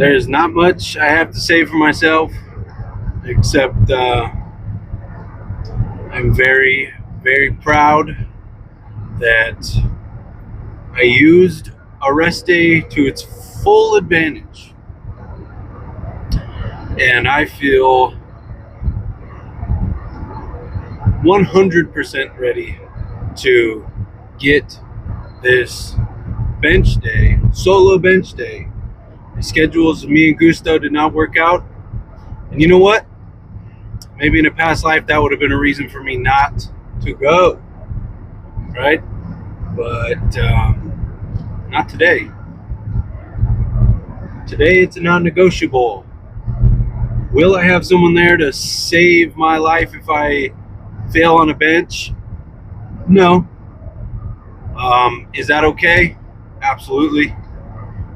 There's not much I have to say for myself, except I'm very, very proud that I used a rest day to its full advantage. And I feel 100% ready to get this bench day, solo bench day. The schedules of me and Gusto did not work out. And you know what? Maybe in a past life that would have been a reason for me not to go, right? But not today. Today it's a non-negotiable. Will I have someone there to save my life if I fail on a bench? No. Is that okay? Absolutely.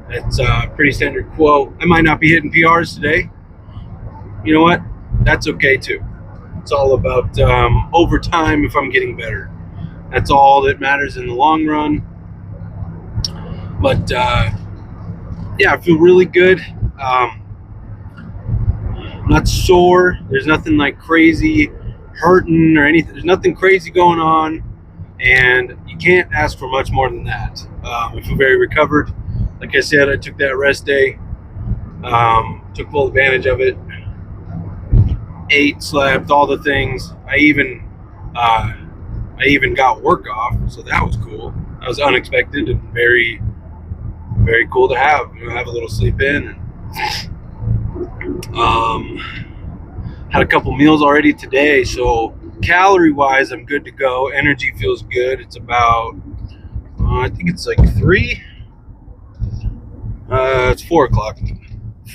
That's a pretty standard quote. I might not be hitting PRs today. You know what? That's okay too. It's all about over time if I'm getting better. That's all that matters in the long run. But yeah, I feel really good. I'm not sore. There's nothing like crazy hurting or anything. There's nothing crazy going on. And you can't ask for much more than that. I feel very recovered. Like I said, I took that rest day. Took full advantage of it. Ate, slept, all the things. I even got work off, so that was cool. That was unexpected and very, very cool to have. Have a little sleep in. Had a couple meals already today, so calorie-wise, I'm good to go. Energy feels good. It's about, I think it's like 3. It's 4 o'clock.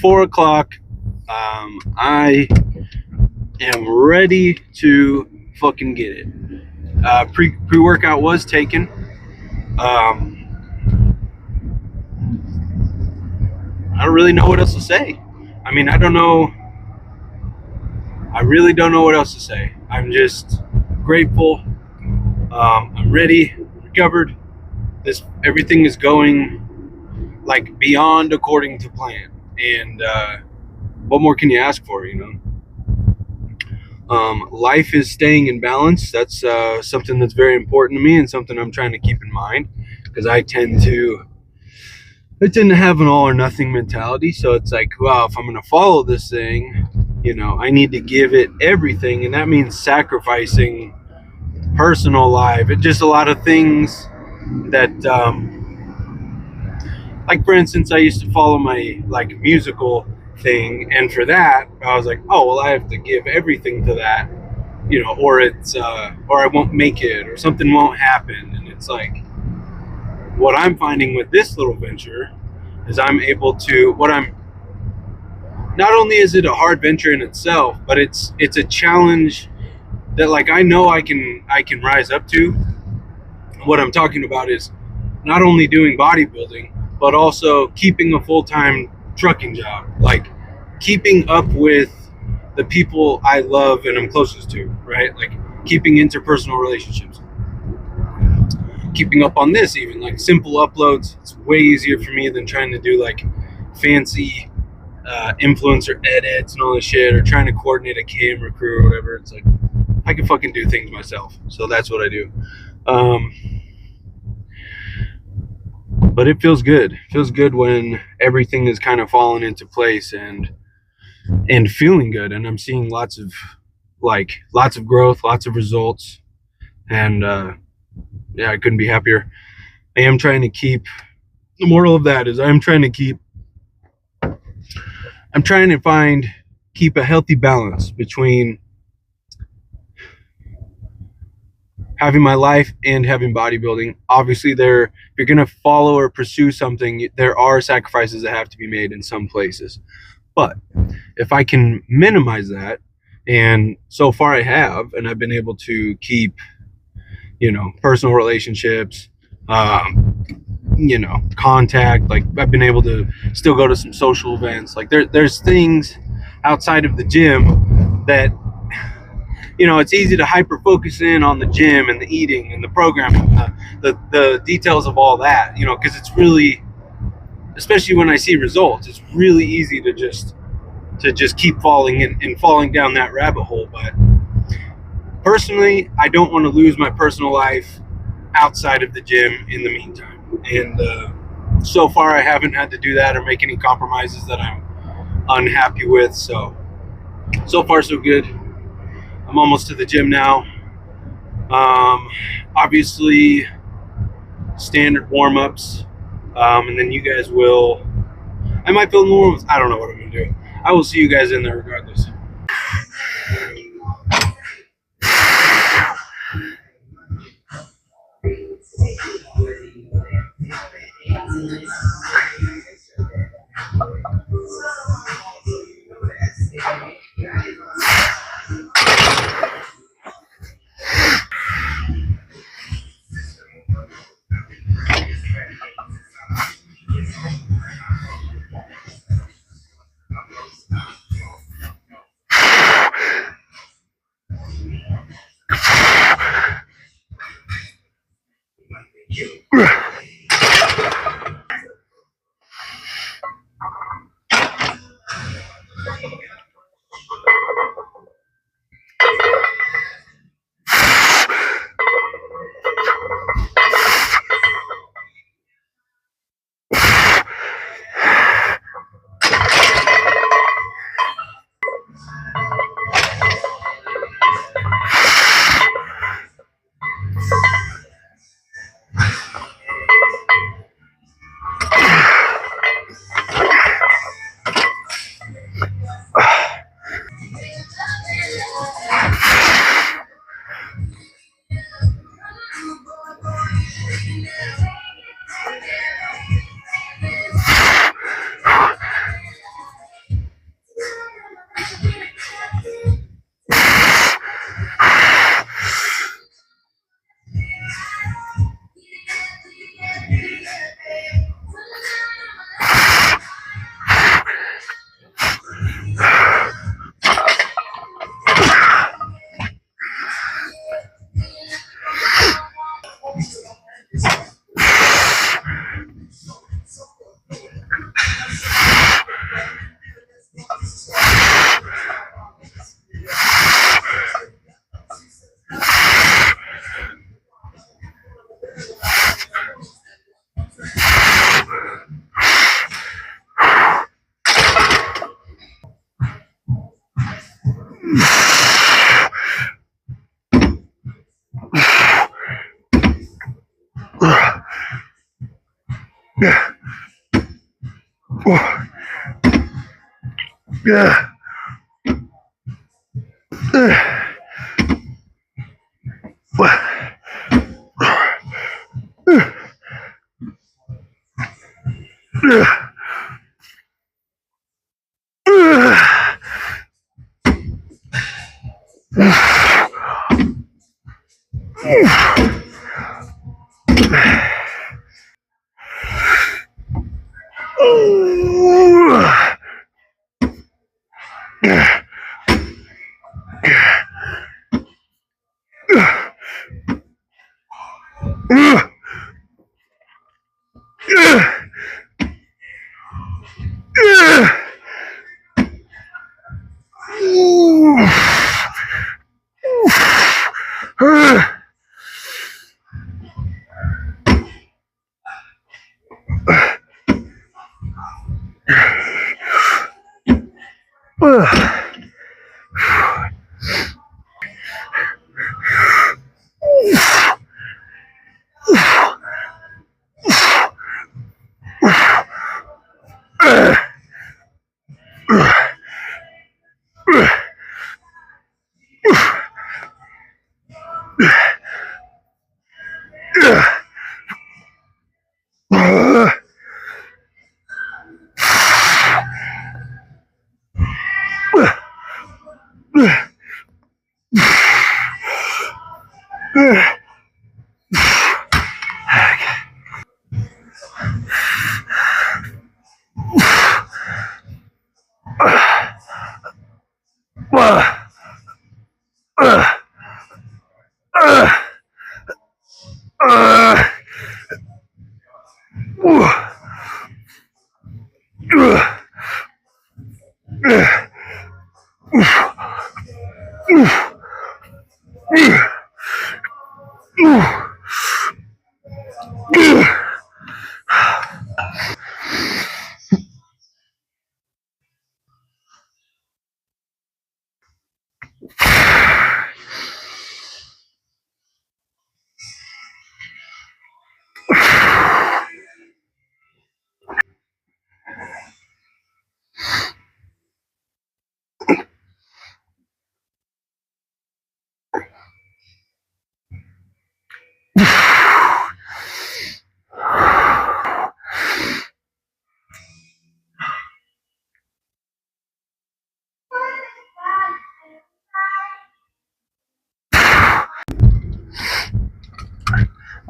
4 o'clock. I am ready to fucking get it. Pre-workout was taken. I don't really know what else to say. I mean, I really don't know what else to say. I'm just grateful. I'm ready, recovered. Everything is going like beyond according to plan. And what more can you ask for, you know? Life is staying in balance. That's something that's very important to me and something I'm trying to keep in mind, because I tend to have an all or nothing mentality. So it's like, well, if I'm going to follow this thing, you know, I need to give it everything. And that means sacrificing personal life. It's just a lot of things that, like for instance, I used to follow my like musical thing, and for that I was like, oh well, I have to give everything to that, you know, or it's or I won't make it, or something won't happen. And it's like, what I'm finding with this little venture is I'm able to, not only is it a hard venture in itself, but it's a challenge that like I know I can rise up to. What I'm talking about is not only doing bodybuilding, but also keeping a full-time trucking job, like keeping up with the people I love and I'm closest to, right? Like keeping interpersonal relationships, keeping up on this, even like simple uploads. It's way easier for me than trying to do like fancy influencer edits and all this shit, or trying to coordinate a camera crew or whatever. It's like, I can fucking do things myself. So that's what I do. But it feels good. It feels good when everything is kind of falling into place and feeling good. And I'm seeing lots of growth, lots of results. And yeah, I couldn't be happier. I am trying to keep, the moral of that is I'm trying to keep a healthy balance between having my life and having bodybuilding. Obviously, if you're going to follow or pursue something, there are sacrifices that have to be made in some places. But if I can minimize that, and so far I have, and I've been able to keep, you know, personal relationships, you know, contact, like I've been able to still go to some social events. Like there's things outside of the gym that, you know, it's easy to hyper focus in on the gym and the eating and the programming, the details of all that, you know, because it's really, especially when I see results, it's really easy to just keep falling in and falling down that rabbit hole. But personally, I don't want to lose my personal life outside of the gym in the meantime. And so far, I haven't had to do that or make any compromises that I'm unhappy with. So far, so good. I'm almost to the gym now. Obviously, standard warm ups. And then you guys will. I might film the warm ups. I don't know what I'm going to do. I will see you guys in there regardless.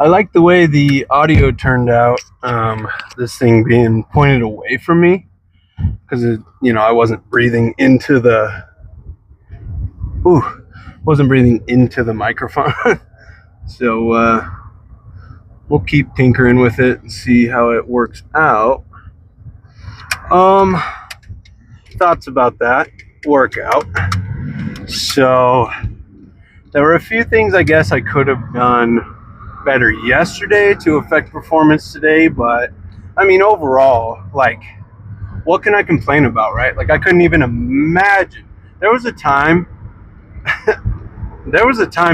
I like the way the audio turned out. This thing being pointed away from me because I wasn't breathing into the microphone. So we'll keep tinkering with it and see how it works out. Thoughts about that workout. So there were a few things I guess I could have done better yesterday to affect performance today, but I mean overall, like, what can I complain about, right? Like, I couldn't even imagine. There was a time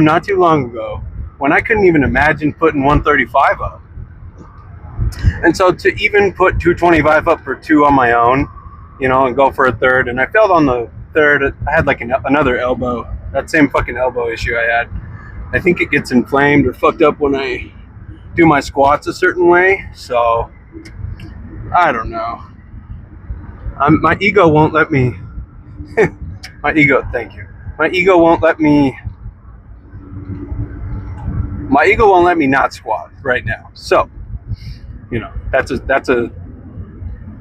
not too long ago when I couldn't even imagine putting 135 up. And so to even put 225 up for 2 on my own, and go for a third, and I failed on the third. I had like another elbow, that same fucking elbow issue I had. I think it gets inflamed or fucked up when I do my squats a certain way. So I don't know. My ego won't let me. Thank you. My ego won't let me not squat right now. So,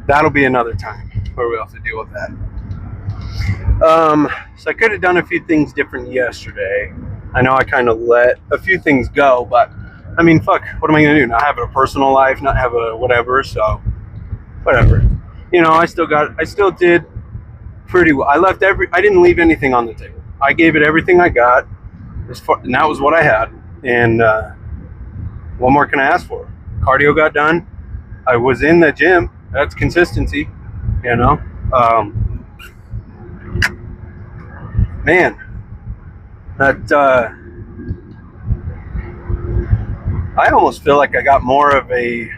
that'll be another time where we'll have to deal with that. So I could have done a few things different yesterday. I know I kind of let a few things go, but I mean, fuck, what am I going to do? Not have a personal life, not have a whatever, so whatever. I still did pretty well. I didn't leave anything on the table. I gave it everything I got, and that was what I had. And what more can I ask for? Cardio got done. I was in the gym. That's consistency, man, that I almost feel like I got more of a.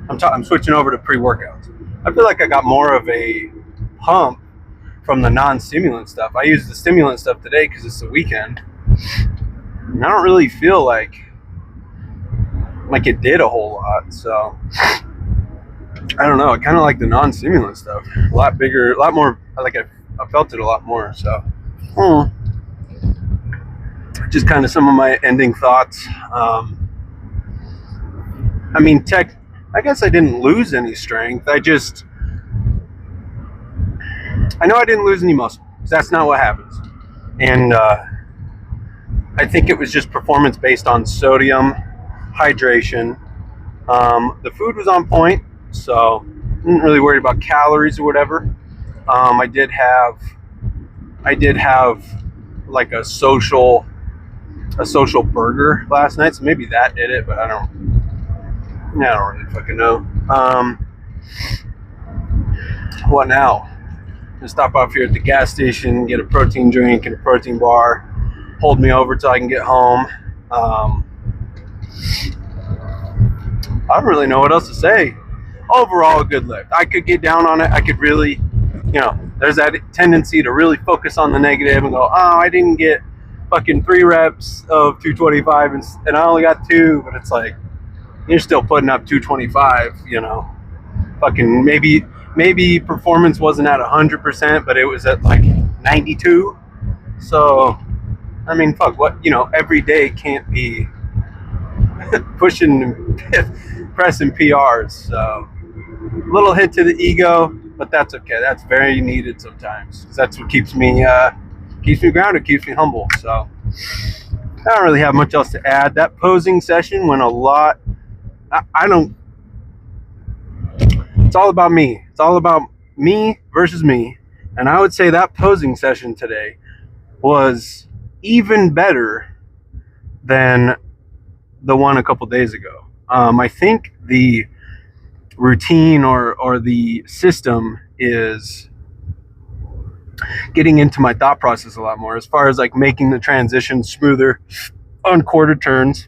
I'm switching over to pre-workouts. I feel like I got more of a pump from the non-stimulant stuff. I used the stimulant stuff today because it's the weekend, and I don't really feel like it did a whole lot. So I don't know. I kind of like the non-stimulant stuff. A lot bigger, a lot more. I felt it a lot more. So. Just kind of some of my ending thoughts. I guess I didn't lose any strength. I know I didn't lose any muscle, because that's not what happens. And I think it was just performance based on sodium, hydration. The food was on point, so I wasn't really worried about calories or whatever. I did have like a social burger last night, so maybe that did it, but I don't really fucking know. What now? Gonna stop off here at the gas station, get a protein drink and a protein bar, hold me over till I can get home. I don't really know what else to say. Overall, a good lift. I could get down on it. I could really, there's that tendency to really focus on the negative and go, oh, I didn't get fucking 3 reps of 225 and I only got 2, but it's like, you're still putting up 225, fucking maybe performance wasn't at 100%, but it was at like 92. So, I mean, fuck, what, every day can't be pushing, pressing PRs. So, a little hit to the ego, but that's okay. That's very needed sometimes. That's what keeps me grounded, keeps me humble. So, I don't really have much else to add. That posing session went a lot. It's all about me. It's all about me versus me. And I would say that posing session today was even better than the one a couple days ago. I think the routine or the system is getting into my thought process a lot more as far as like making the transition smoother on quarter turns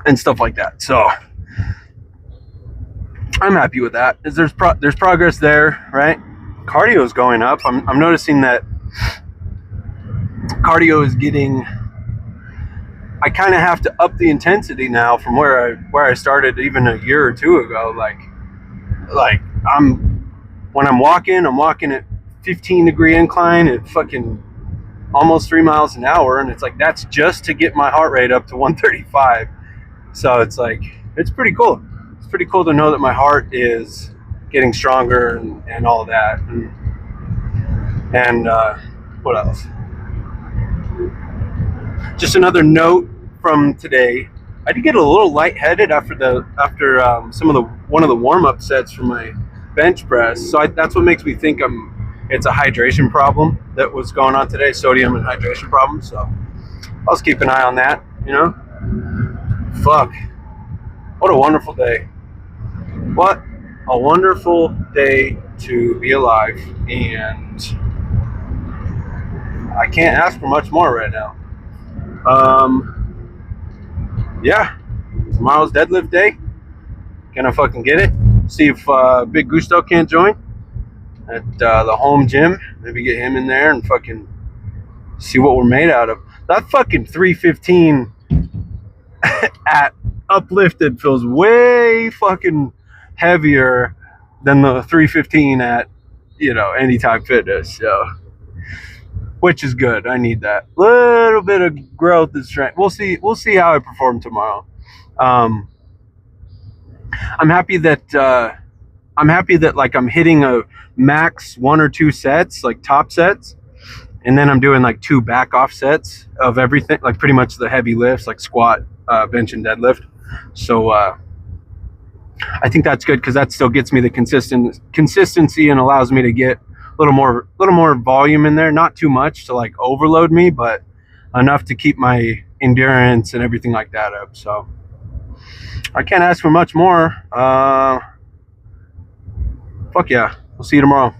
and stuff like that. So I'm happy with that. There's progress there, right? Cardio is going up. I'm noticing that cardio is getting. I kind of have to up the intensity now from where I started even a year or two ago. Like when I'm walking at 15-degree incline at fucking almost 3 miles an hour, and it's like that's just to get my heart rate up to 135. So it's like it's pretty cool. It's pretty cool to know that my heart is getting stronger and all that. And what else? Just another note from today. I did get a little lightheaded after one of the warm-up sets for my bench press. So that's what makes me think it's a hydration problem that was going on today, sodium and hydration problem. So I'll just keep an eye on that, you know? Fuck. What a wonderful day. What a wonderful day to be alive. And I can't ask for much more right now. Yeah. Tomorrow's deadlift day. Gonna fucking get it. See if Big Gusto can't join at the home gym. Maybe get him in there and fucking see what we're made out of. That fucking 315 at uplifted feels way fucking heavier than the 315 at, you know, Anytime Fitness. So, which is good. I need that little bit of growth and strength. We'll see how I perform tomorrow. I'm happy that like I'm hitting a max 1 or 2 sets, like top sets, and then I'm doing like 2 back off sets of everything, like pretty much the heavy lifts, like squat, bench, and deadlift. So I think that's good because that still gets me the consistency and allows me to get a little more volume in there. Not too much to like overload me, but enough to keep my endurance and everything like that up. So I can't ask for much more. Fuck yeah. We'll see you tomorrow.